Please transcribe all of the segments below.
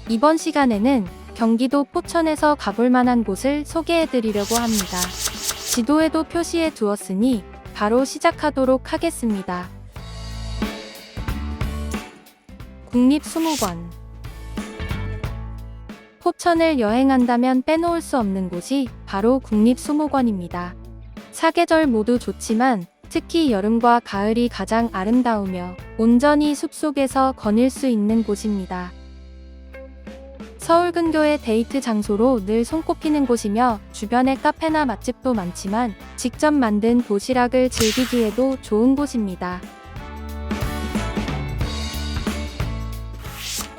이번 시간에는 경기도 포천에서 가볼 만한 곳을 소개해 드리려고 합니다. 지도에도 표시해 두었으니 바로 시작하도록 하겠습니다. 국립수목원. 포천을 여행한다면 빼놓을 수 없는 곳이 바로 국립수목원입니다. 사계절 모두 좋지만 특히 여름과 가을이 가장 아름다우며 온전히 숲속에서 거닐 수 있는 곳입니다. 서울 근교의 데이트 장소로 늘 손꼽히는 곳이며 주변에 카페나 맛집도 많지만 직접 만든 도시락을 즐기기에도 좋은 곳입니다.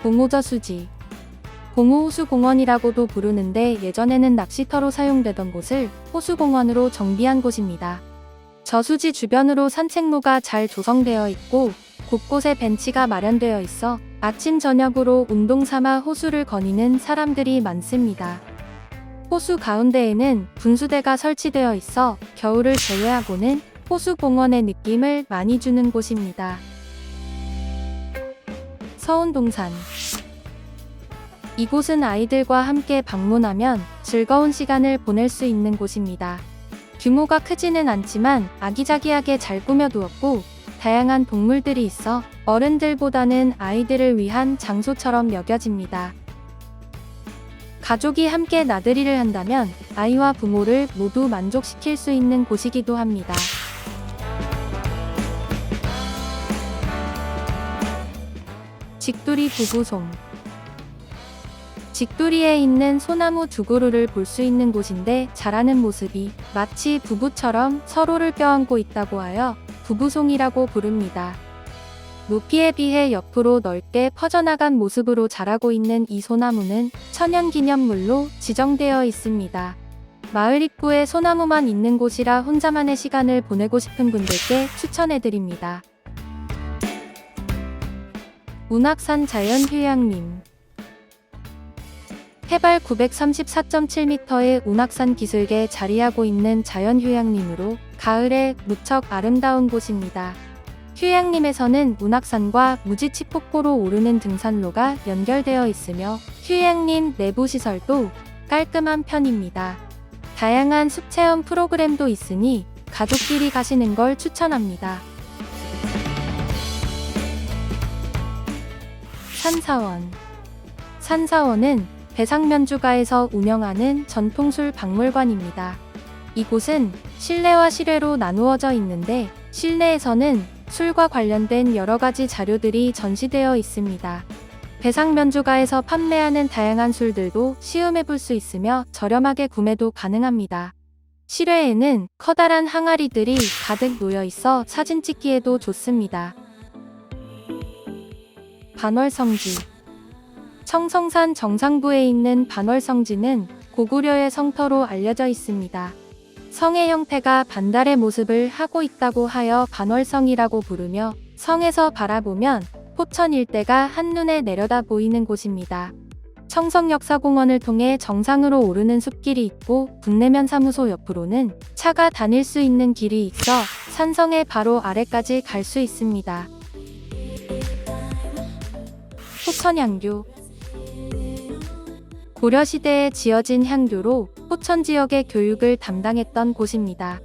공호저수지. 공호호수공원이라고도 부르는데 예전에는 낚시터로 사용되던 곳을 호수공원으로 정비한 곳입니다. 저수지 주변으로 산책로가 잘 조성되어 있고 곳곳에 벤치가 마련되어 있어 아침 저녁으로 운동 삼아 호수를 거니는 사람들이 많습니다. 호수 가운데에는 분수대가 설치되어 있어 겨울을 제외하고는 호수공원의 느낌을 많이 주는 곳입니다. 서운동산. 이곳은 아이들과 함께 방문하면 즐거운 시간을 보낼 수 있는 곳입니다. 규모가 크지는 않지만 아기자기하게 잘 꾸며두었고 다양한 동물들이 있어 어른들보다는 아이들을 위한 장소처럼 여겨집니다. 가족이 함께 나들이를 한다면 아이와 부모를 모두 만족시킬 수 있는 곳이기도 합니다. 직두리 부부송. 직두리에 있는 소나무 두 그루를 볼 수 있는 곳인데 자라는 모습이 마치 부부처럼 서로를 껴안고 있다고 하여 부부송이라고 부릅니다. 높이에 비해 옆으로 넓게 퍼져나간 모습으로 자라고 있는 이 소나무는 천연기념물로 지정되어 있습니다. 마을 입구에 소나무만 있는 곳이라 혼자만의 시간을 보내고 싶은 분들께 추천해드립니다. 운악산 자연휴양림. 해발 934.7m의 운악산 기슭에 자리하고 있는 자연휴양림으로 가을에 무척 아름다운 곳입니다. 휴양림에서는 운악산과 무지치폭포로 오르는 등산로가 연결되어 있으며 휴양림 내부 시설도 깔끔한 편입니다. 다양한 숲체험 프로그램도 있으니 가족끼리 가시는 걸 추천합니다. 산사원. 산사원은 배상면주가에서 운영하는 전통술 박물관입니다. 이곳은 실내와 실외로 나누어져 있는데 실내에서는 술과 관련된 여러가지 자료들이 전시되어 있습니다. 배상면주가에서 판매하는 다양한 술들도 시음해 볼 수 있으며 저렴하게 구매도 가능합니다. 실외에는 커다란 항아리들이 가득 놓여 있어 사진 찍기에도 좋습니다. 반월성지. 청성산 정상부에 있는 반월성지는 고구려의 성터로 알려져 있습니다. 성의 형태가 반달의 모습을 하고 있다고 하여 반월성이라고 부르며 성에서 바라보면 포천 일대가 한눈에 내려다 보이는 곳입니다. 청성역사공원을 통해 정상으로 오르는 숲길이 있고 북내면 사무소 옆으로는 차가 다닐 수 있는 길이 있어 산성의 바로 아래까지 갈 수 있습니다. 포천향교. 고려시대에 지어진 향교로 포천 지역의 교육을 담당했던 곳입니다.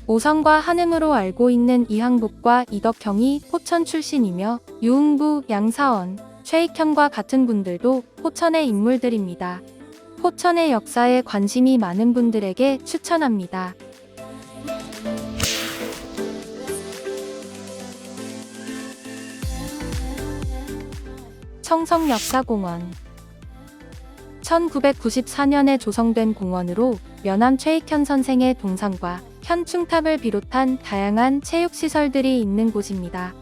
오성과 한음으로 알고 있는 이항복과 이덕형이 포천 출신이며 유흥부, 양사원, 최익현과 같은 분들도 포천의 인물들입니다. 포천의 역사에 관심이 많은 분들에게 추천합니다. 청성역사공원. 1994년에 조성된 공원으로 면함 최익현 선생의 동상과 현충탑을 비롯한 다양한 체육시설들이 있는 곳입니다.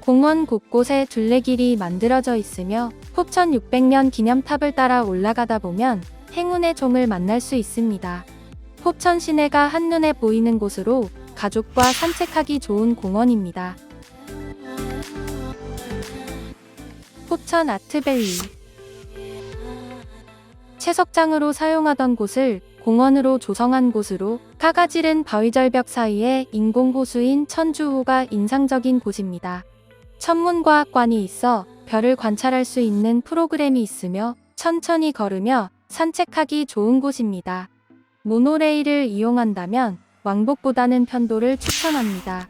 공원 곳곳에 둘레길이 만들어져 있으며 포천 600년 기념탑을 따라 올라가다 보면 행운의 종을 만날 수 있습니다. 포천 시내가 한눈에 보이는 곳으로 가족과 산책하기 좋은 공원입니다. 포천 아트밸리. 채석장으로 사용하던 곳을 공원으로 조성한 곳으로 카가지른 바위절벽 사이에 인공호수인 천주호가 인상적인 곳입니다. 천문과학관이 있어 별을 관찰할 수 있는 프로그램이 있으며 천천히 걸으며 산책하기 좋은 곳입니다. 모노레일을 이용한다면 왕복보다는 편도를 추천합니다.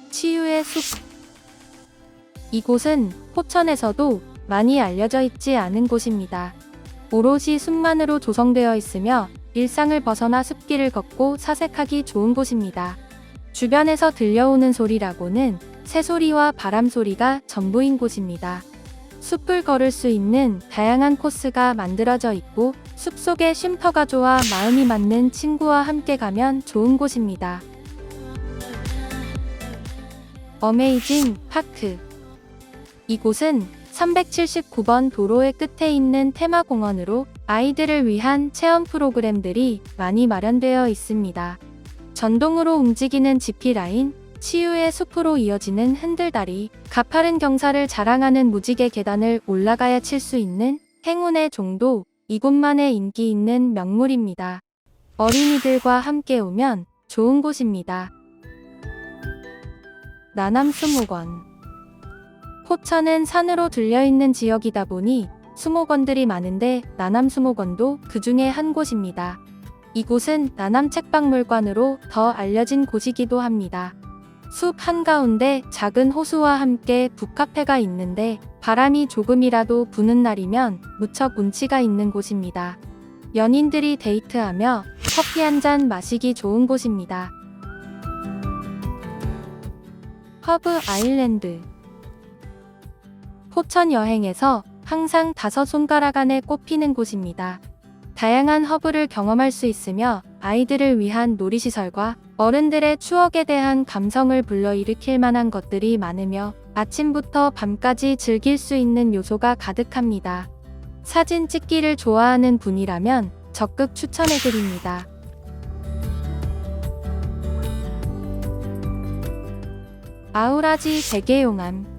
치유의 숲. 이곳은 포천에서도 많이 알려져 있지 않은 곳입니다. 오롯이 숲만으로 조성되어 있으며 일상을 벗어나 숲길을 걷고 사색하기 좋은 곳입니다. 주변에서 들려오는 소리라고는 새소리와 바람소리가 전부인 곳입니다. 숲을 걸을 수 있는 다양한 코스가 만들어져 있고 숲속의 쉼터가 좋아 마음이 맞는 친구와 함께 가면 좋은 곳입니다. 어메이징 파크. 이곳은 379번 도로의 끝에 있는 테마공원으로 아이들을 위한 체험 프로그램들이 많이 마련되어 있습니다. 전동으로 움직이는 지피라인, 치유의 숲으로 이어지는 흔들다리, 가파른 경사를 자랑하는 무지개 계단을 올라가야 칠 수 있는 행운의 종도 이곳만의 인기 있는 명물입니다. 어린이들과 함께 오면 좋은 곳입니다. 나남수목원. 포천은 산으로 둘려있는 지역이다 보니 수목원들이 많은데 나남수목원도 그 중에 한 곳입니다. 이곳은 나남책박물관으로 더 알려진 곳이기도 합니다. 숲 한가운데 작은 호수와 함께 북카페가 있는데 바람이 조금이라도 부는 날이면 무척 운치가 있는 곳입니다. 연인들이 데이트하며 커피 한 잔 마시기 좋은 곳입니다. 허브 아일랜드. 포천 여행에서 항상 5손가락 안에 꼽히는 곳입니다. 다양한 허브를 경험할 수 있으며 아이들을 위한 놀이시설과 어른들의 추억에 대한 감성을 불러일으킬 만한 것들이 많으며 아침부터 밤까지 즐길 수 있는 요소가 가득합니다. 사진 찍기를 좋아하는 분이라면 적극 추천해드립니다. 아우라지 대게용암.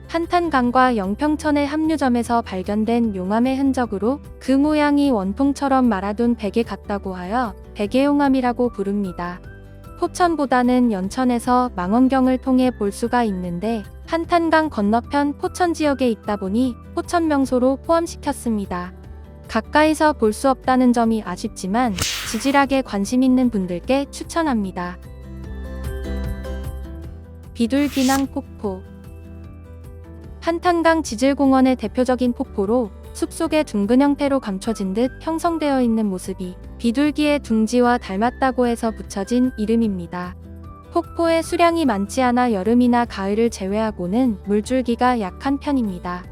한탄강과 영평천의 합류점에서 발견된 용암의 흔적으로 그 모양이 원통처럼 말아둔 베개 같다고 하여 베개용암이라고 부릅니다. 포천보다는 연천에서 망원경을 통해 볼 수가 있는데 한탄강 건너편 포천 지역에 있다 보니 포천 명소로 포함시켰습니다. 가까이서 볼 수 없다는 점이 아쉽지만 지질학에 관심 있는 분들께 추천합니다. 비둘기낭 폭포. 한탄강 지질공원의 대표적인 폭포로 숲속의 둥근 형태로 감춰진 듯 형성되어 있는 모습이 비둘기의 둥지와 닮았다고 해서 붙여진 이름입니다. 폭포의 수량이 많지 않아 여름이나 가을을 제외하고는 물줄기가 약한 편입니다.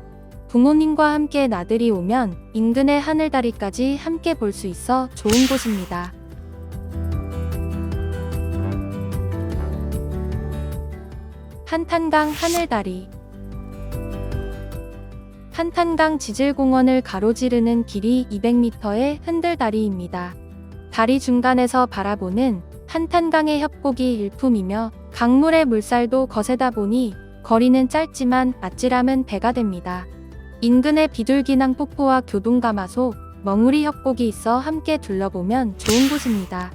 부모님과 함께 나들이 오면 인근의 하늘다리까지 함께 볼 수 있어 좋은 곳입니다. 한탄강 하늘다리. 한탄강 지질공원을 가로지르는 길이 200m의 흔들다리입니다. 다리 중간에서 바라보는 한탄강의 협곡이 일품이며 강물의 물살도 거세다 보니 거리는 짧지만 아찔함은 배가 됩니다. 인근의 비둘기낭 폭포와 교동가마솥, 멍우리 협곡이 있어 함께 둘러보면 좋은 곳입니다.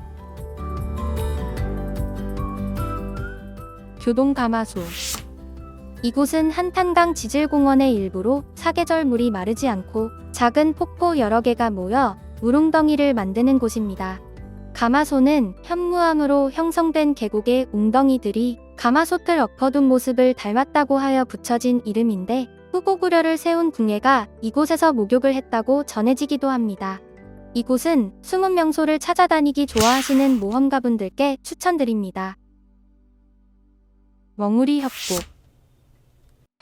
교동가마솥. 이곳은 한탄강 지질공원의 일부로 사계절 물이 마르지 않고 작은 폭포 여러 개가 모여 물웅덩이를 만드는 곳입니다. 가마솥은 현무암으로 형성된 계곡의 웅덩이들이 가마솥을 엎어둔 모습을 닮았다고 하여 붙여진 이름인데 후고구려를 세운 궁예가 이곳에서 목욕을 했다고 전해지기도 합니다. 이곳은 숨은 명소를 찾아다니기 좋아하시는 모험가분들께 추천드립니다. 멍우리 협곡.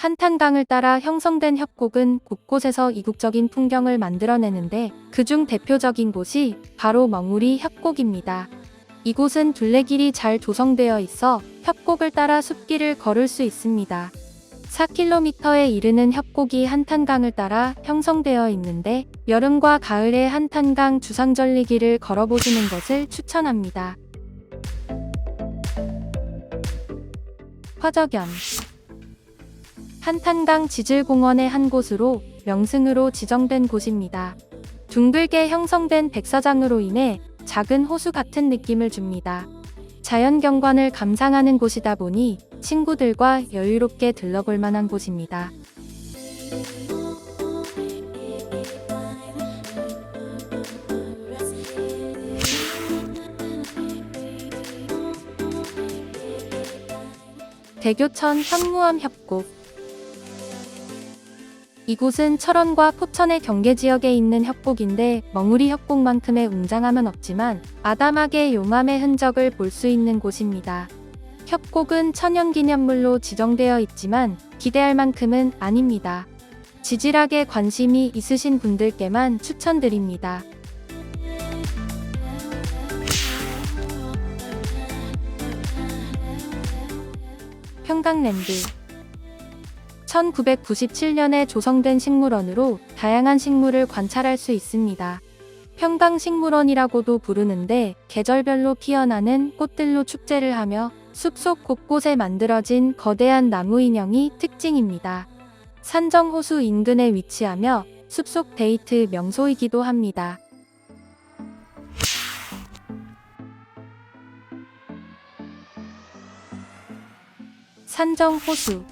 한탄강을 따라 형성된 협곡은 곳곳에서 이국적인 풍경을 만들어내는데 그중 대표적인 곳이 바로 멍우리 협곡입니다. 이곳은 둘레길이 잘 조성되어 있어 협곡을 따라 숲길을 걸을 수 있습니다. 4km에 이르는 협곡이 한탄강을 따라 형성되어 있는데 여름과 가을에 한탄강 주상절리길을 걸어보시는 것을 추천합니다. 화적연. 한탄강 지질공원의 한 곳으로 명승으로 지정된 곳입니다. 둥글게 형성된 백사장으로 인해 작은 호수 같은 느낌을 줍니다. 자연 경관을 감상하는 곳이다 보니 친구들과 여유롭게 들러볼 만한 곳입니다. 대교천 현무암 협곡. 이곳은 철원과 포천의 경계지역에 있는 협곡인데 멍우리 협곡만큼의 웅장함은 없지만 아담하게 용암의 흔적을 볼 수 있는 곳입니다. 협곡은 천연기념물로 지정되어 있지만 기대할 만큼은 아닙니다. 지질학에 관심이 있으신 분들께만 추천드립니다. 평강랜드. 1997년에 조성된 식물원으로 다양한 식물을 관찰할 수 있습니다. 평강식물원이라고도 부르는데 계절별로 피어나는 꽃들로 축제를 하며 숲속 곳곳에 만들어진 거대한 나무 인형이 특징입니다. 산정호수 인근에 위치하며 숲속 데이트 명소이기도 합니다. 산정호수.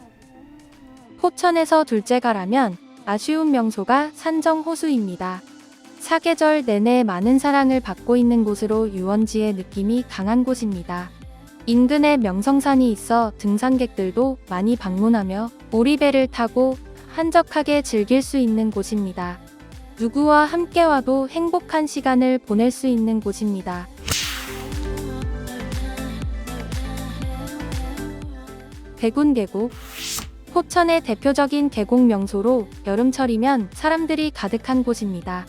포천에서 둘째가라면 아쉬운 명소가 산정호수입니다. 사계절 내내 많은 사랑을 받고 있는 곳으로 유원지의 느낌이 강한 곳입니다. 인근에 명성산이 있어 등산객들도 많이 방문하며 오리배를 타고 한적하게 즐길 수 있는 곳입니다. 누구와 함께 와도 행복한 시간을 보낼 수 있는 곳입니다. 백운계곡. 포천의 대표적인 계곡 명소로 여름철이면 사람들이 가득한 곳입니다.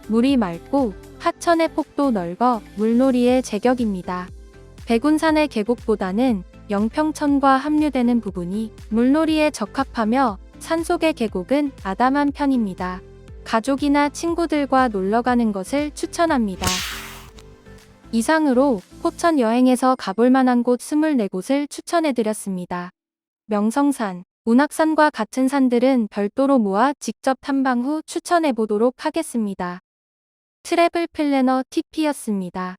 물이 맑고 하천의 폭도 넓어 물놀이의 제격입니다. 백운산의 계곡보다는 영평천과 합류되는 부분이 물놀이에 적합하며 산속의 계곡은 아담한 편입니다. 가족이나 친구들과 놀러가는 것을 추천합니다. 이상으로 포천 여행에서 가볼 만한 곳 24곳을 추천해드렸습니다. 명성산, 운악산과 같은 산들은 별도로 모아 직접 탐방 후 추천해보도록 하겠습니다. 트래블 플래너 TP였습니다.